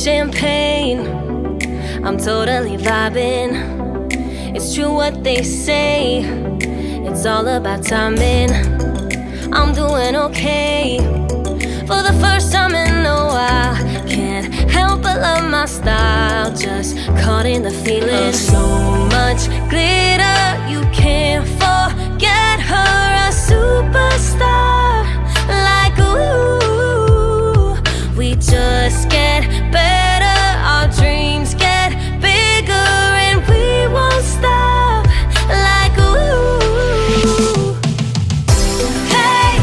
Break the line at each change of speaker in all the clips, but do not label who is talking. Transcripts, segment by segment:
champagne, I'm totally vibing. It's true what they say, it's all about timing. I'm doing okay, for the first time in a while. Can't help but love my style, just caught in the feeling. So much glitter, you can't forget her. A superstar, like ooh. We just get better, our dreams get bigger, and we won't stop, like ooh. Hey,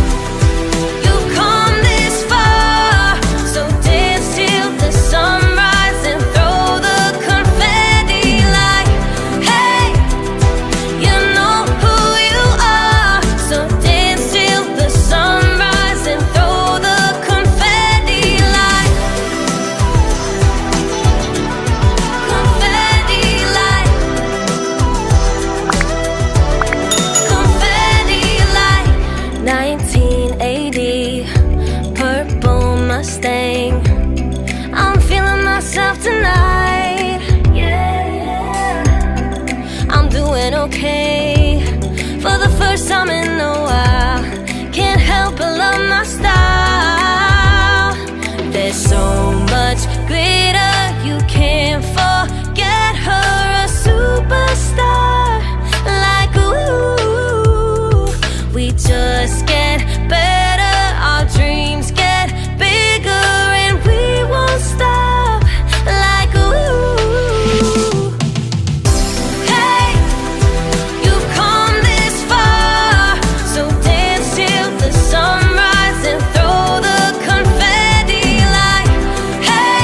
you've come this far, so dance till the sunrise and throw the confetti like, hey, you know who you are, so dance till the sunrise and throw the confetti like, confetti like, confetti like. 1980, purple Mustang, I'm feeling myself tonight, yeah. I'm doing okay, for the first time in a while. Can't help but love my style. There's so much glitter, you can't forget her. A superstar, like ooh. We just get better, our dreams get bigger, and we won't stop, like ooh. Hey, you've come this far, so dance till the sunrise and throw the confetti like, hey,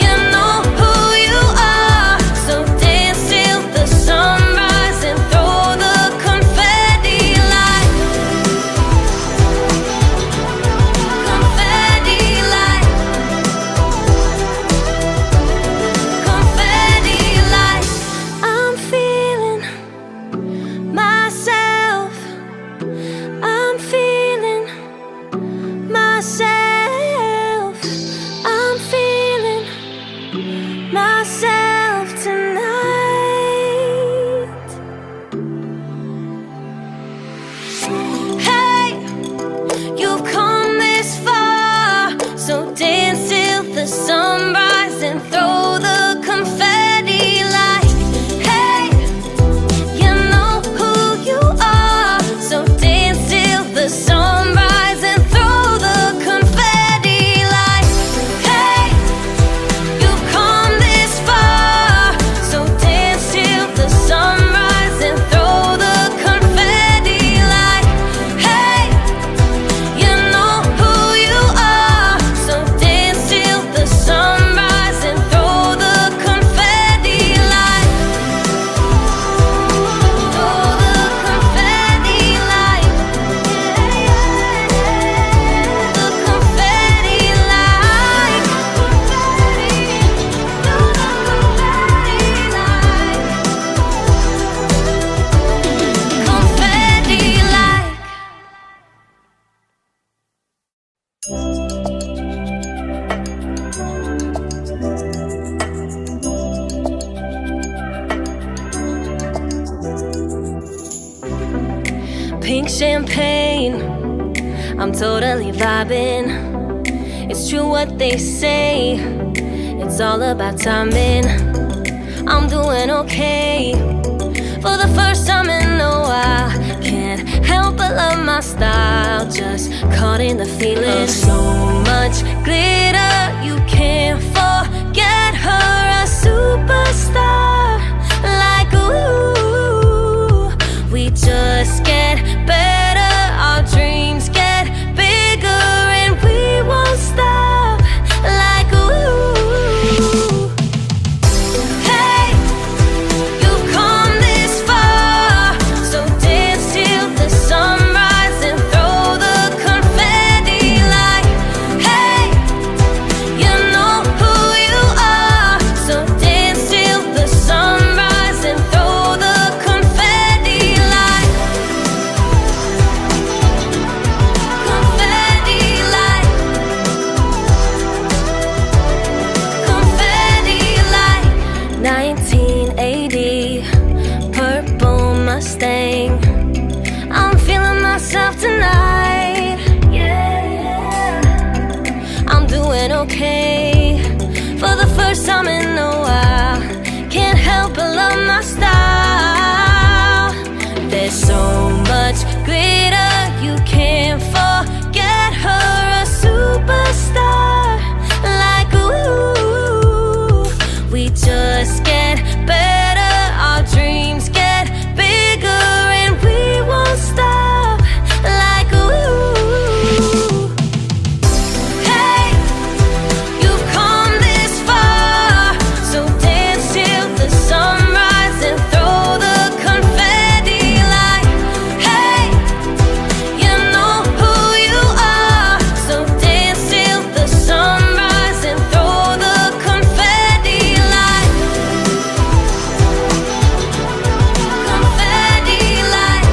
you know who you are, so dance till the sunrise and throw the confetti like, confetti like, confetti like. I'm feeling myself, I'm feeling myself, I'm feeling myself tonight. Hey, you've come this far, so dance till the sunrise and throw the confetti like, hey, you know who you are, so dance till the sunrise and throw the confetti like, hey, you've come this far, so dance till the sunrise and throw the confetti like, hey, you know who you are, so dance till the sunrise and throw the confetti like, throw the confetti like, the confetti like, confetti like. Pink champagne, I'm totally vibing. It's true what they say, it's all about timing. I'm doing okay, for the first time in a while. Can't help but love my style, just caught in the feeling. So much glitter, you can't forget her. A superstar, like ooh. We just get better, our dreams get bigger, and we won't stop, like ooh. Hey, you've come this far, so dance till the sunrise and throw the confetti like, hey, you know who coming a while. Can't help but love my style. There's so much glitter, you can't forget her. A superstar, like ooh. We just get better, our dreams get bigger, and we won't stop. Like ooh. Hey, you've come this far, so dance till the sunrise and throw the confetti. Like hey, you know who you are, so dance till the sunrise and throw the confetti. Like confetti, like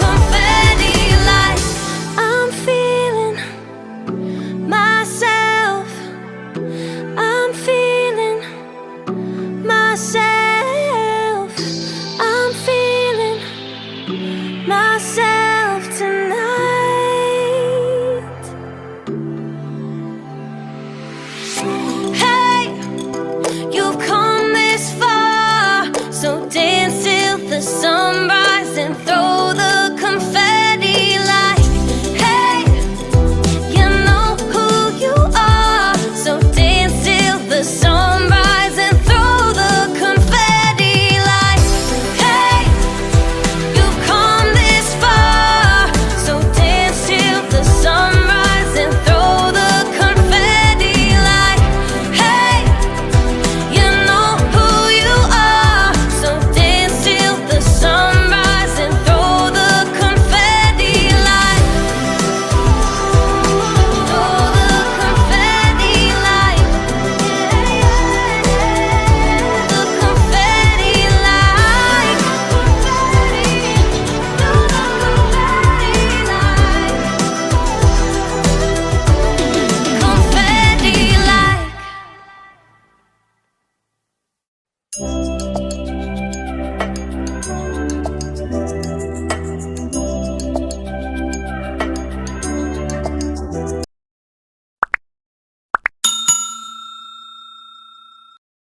confetti, like I'm feeling myself. I'm feeling myself.